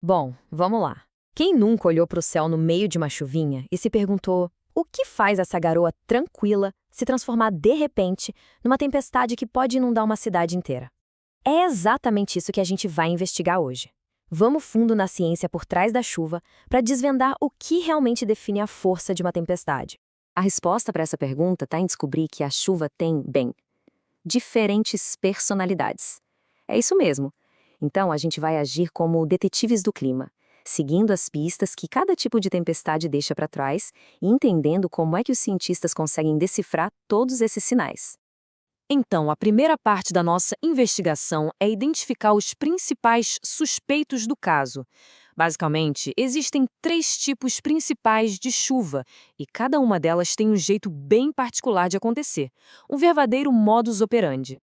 Bom, vamos lá. Quem nunca olhou para o céu no meio de uma chuvinha e se perguntou o que faz essa garoa tranquila se transformar de repente numa tempestade que pode inundar uma cidade inteira? É exatamente isso que a gente vai investigar hoje. Vamos fundo na ciência por trás da chuva para desvendar o que realmente define a força de uma tempestade. A resposta para essa pergunta está em descobrir que a chuva tem, bem, diferentes personalidades. É isso mesmo. Então, a gente vai agir como detetives do clima, seguindo as pistas que cada tipo de tempestade deixa para trás e entendendo como é que os cientistas conseguem decifrar todos esses sinais. Então, a primeira parte da nossa investigação é identificar os principais suspeitos do caso. Basicamente, existem três tipos principais de chuva, e cada uma delas tem um jeito bem particular de acontecer, um verdadeiro modus operandi.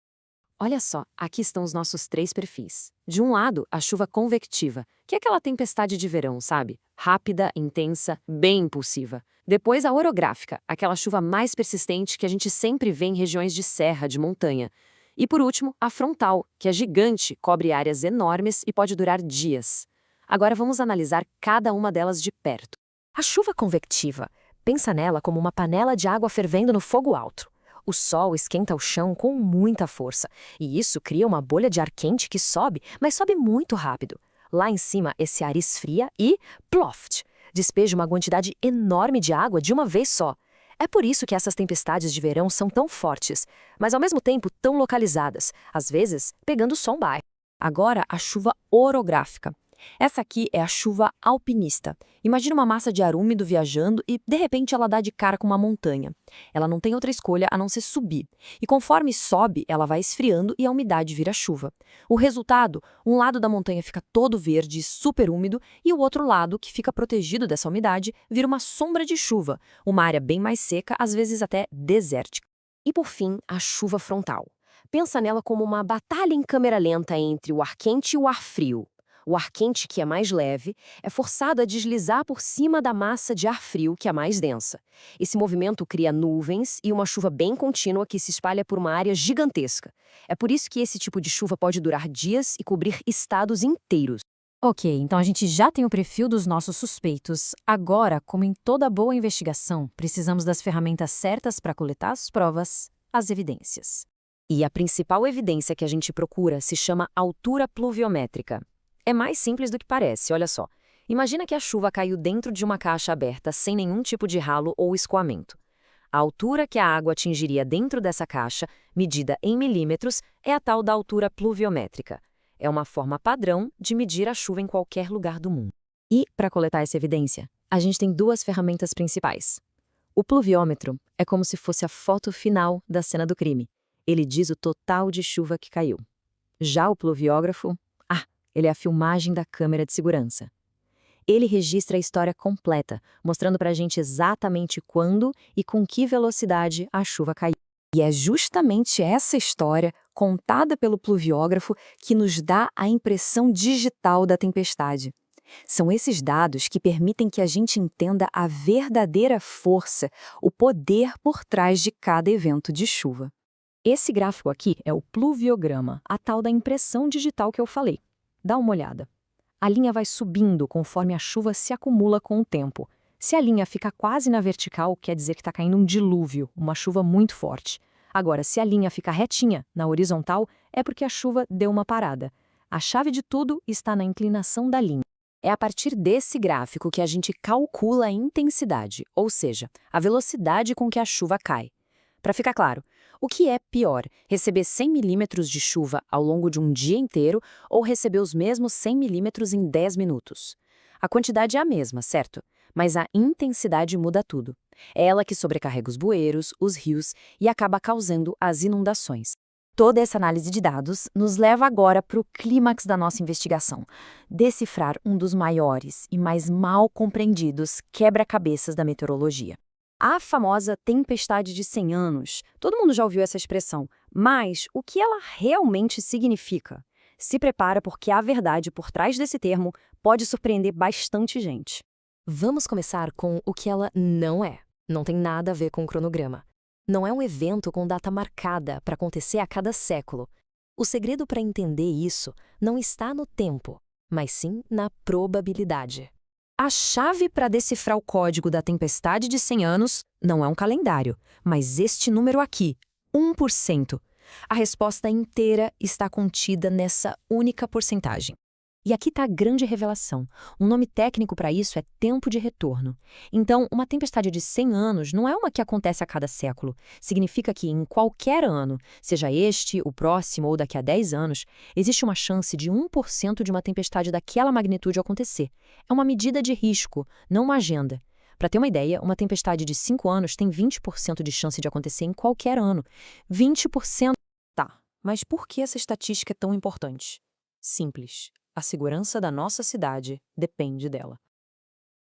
Olha só, aqui estão os nossos três perfis. De um lado, a chuva convectiva, que é aquela tempestade de verão, sabe? Rápida, intensa, bem impulsiva. Depois, a orográfica, aquela chuva mais persistente que a gente sempre vê em regiões de serra, de montanha. E por último, a frontal, que é gigante, cobre áreas enormes e pode durar dias. Agora vamos analisar cada uma delas de perto. A chuva convectiva, pensa nela como uma panela de água fervendo no fogo alto. O sol esquenta o chão com muita força, e isso cria uma bolha de ar quente que sobe, mas sobe muito rápido. Lá em cima, esse ar esfria e, ploft, despeja uma quantidade enorme de água de uma vez só. É por isso que essas tempestades de verão são tão fortes, mas ao mesmo tempo tão localizadas, às vezes pegando só um bairro. Agora, a chuva orográfica. Essa aqui é a chuva alpinista. Imagina uma massa de ar úmido viajando e, de repente, ela dá de cara com uma montanha. Ela não tem outra escolha a não ser subir. E conforme sobe, ela vai esfriando e a umidade vira chuva. O resultado, um lado da montanha fica todo verde e super úmido e o outro lado, que fica protegido dessa umidade, vira uma sombra de chuva, uma área bem mais seca, às vezes até desértica. E por fim, a chuva frontal. Pensa nela como uma batalha em câmera lenta entre o ar quente e o ar frio. O ar quente, que é mais leve, é forçado a deslizar por cima da massa de ar frio, que é mais densa. Esse movimento cria nuvens e uma chuva bem contínua que se espalha por uma área gigantesca. É por isso que esse tipo de chuva pode durar dias e cobrir estados inteiros. Ok, então a gente já tem o perfil dos nossos suspeitos. Agora, como em toda boa investigação, precisamos das ferramentas certas para coletar as provas, as evidências. E a principal evidência que a gente procura se chama altura pluviométrica. É mais simples do que parece, olha só. Imagina que a chuva caiu dentro de uma caixa aberta sem nenhum tipo de ralo ou escoamento. A altura que a água atingiria dentro dessa caixa, medida em milímetros, é a tal da altura pluviométrica. É uma forma padrão de medir a chuva em qualquer lugar do mundo. E, para coletar essa evidência, a gente tem duas ferramentas principais. O pluviômetro é como se fosse a foto final da cena do crime. Ele diz o total de chuva que caiu. Já o pluviógrafo, ele é a filmagem da câmera de segurança. Ele registra a história completa, mostrando pra gente exatamente quando e com que velocidade a chuva caiu. E é justamente essa história, contada pelo pluviógrafo, que nos dá a impressão digital da tempestade. São esses dados que permitem que a gente entenda a verdadeira força, o poder por trás de cada evento de chuva. Esse gráfico aqui é o pluviograma, a tal da impressão digital que eu falei. Dá uma olhada. A linha vai subindo conforme a chuva se acumula com o tempo. Se a linha fica quase na vertical, quer dizer que está caindo um dilúvio, uma chuva muito forte. Agora, se a linha fica retinha, na horizontal, é porque a chuva deu uma parada. A chave de tudo está na inclinação da linha. É a partir desse gráfico que a gente calcula a intensidade, ou seja, a velocidade com que a chuva cai. Para ficar claro, o que é pior, receber 100 milímetros de chuva ao longo de um dia inteiro ou receber os mesmos 100 milímetros em 10 minutos? A quantidade é a mesma, certo? Mas a intensidade muda tudo. É ela que sobrecarrega os bueiros, os rios e acaba causando as inundações. Toda essa análise de dados nos leva agora para o clímax da nossa investigação: decifrar um dos maiores e mais mal compreendidos quebra-cabeças da meteorologia. A famosa tempestade de 100 anos. Todo mundo já ouviu essa expressão, mas o que ela realmente significa? Se prepara porque a verdade por trás desse termo pode surpreender bastante gente. Vamos começar com o que ela não é. Não tem nada a ver com o cronograma. Não é um evento com data marcada para acontecer a cada século. O segredo para entender isso não está no tempo, mas sim na probabilidade. A chave para decifrar o código da tempestade de 100 anos não é um calendário, mas este número aqui, 1%. A resposta inteira está contida nessa única porcentagem. E aqui está a grande revelação. Um nome técnico para isso é tempo de retorno. Então, uma tempestade de 100 anos não é uma que acontece a cada século. Significa que em qualquer ano, seja este, o próximo ou daqui a 10 anos, existe uma chance de 1% de uma tempestade daquela magnitude acontecer. É uma medida de risco, não uma agenda. Para ter uma ideia, uma tempestade de 5 anos tem 20% de chance de acontecer em qualquer ano. 20%. Tá, mas por que essa estatística é tão importante? Simples. A segurança da nossa cidade depende dela.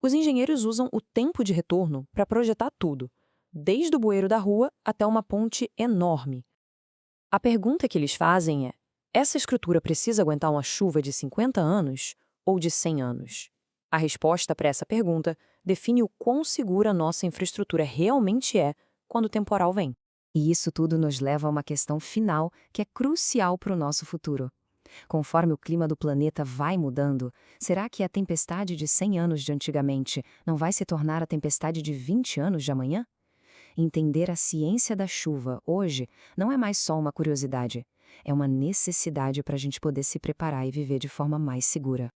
Os engenheiros usam o tempo de retorno para projetar tudo, desde o bueiro da rua até uma ponte enorme. A pergunta que eles fazem é: essa estrutura precisa aguentar uma chuva de 50 anos ou de 100 anos? A resposta para essa pergunta define o quão segura a nossa infraestrutura realmente é quando o temporal vem. E isso tudo nos leva a uma questão final que é crucial para o nosso futuro. Conforme o clima do planeta vai mudando, será que a tempestade de 100 anos de antigamente não vai se tornar a tempestade de 20 anos de amanhã? Entender a ciência da chuva hoje não é mais só uma curiosidade, é uma necessidade para a gente poder se preparar e viver de forma mais segura.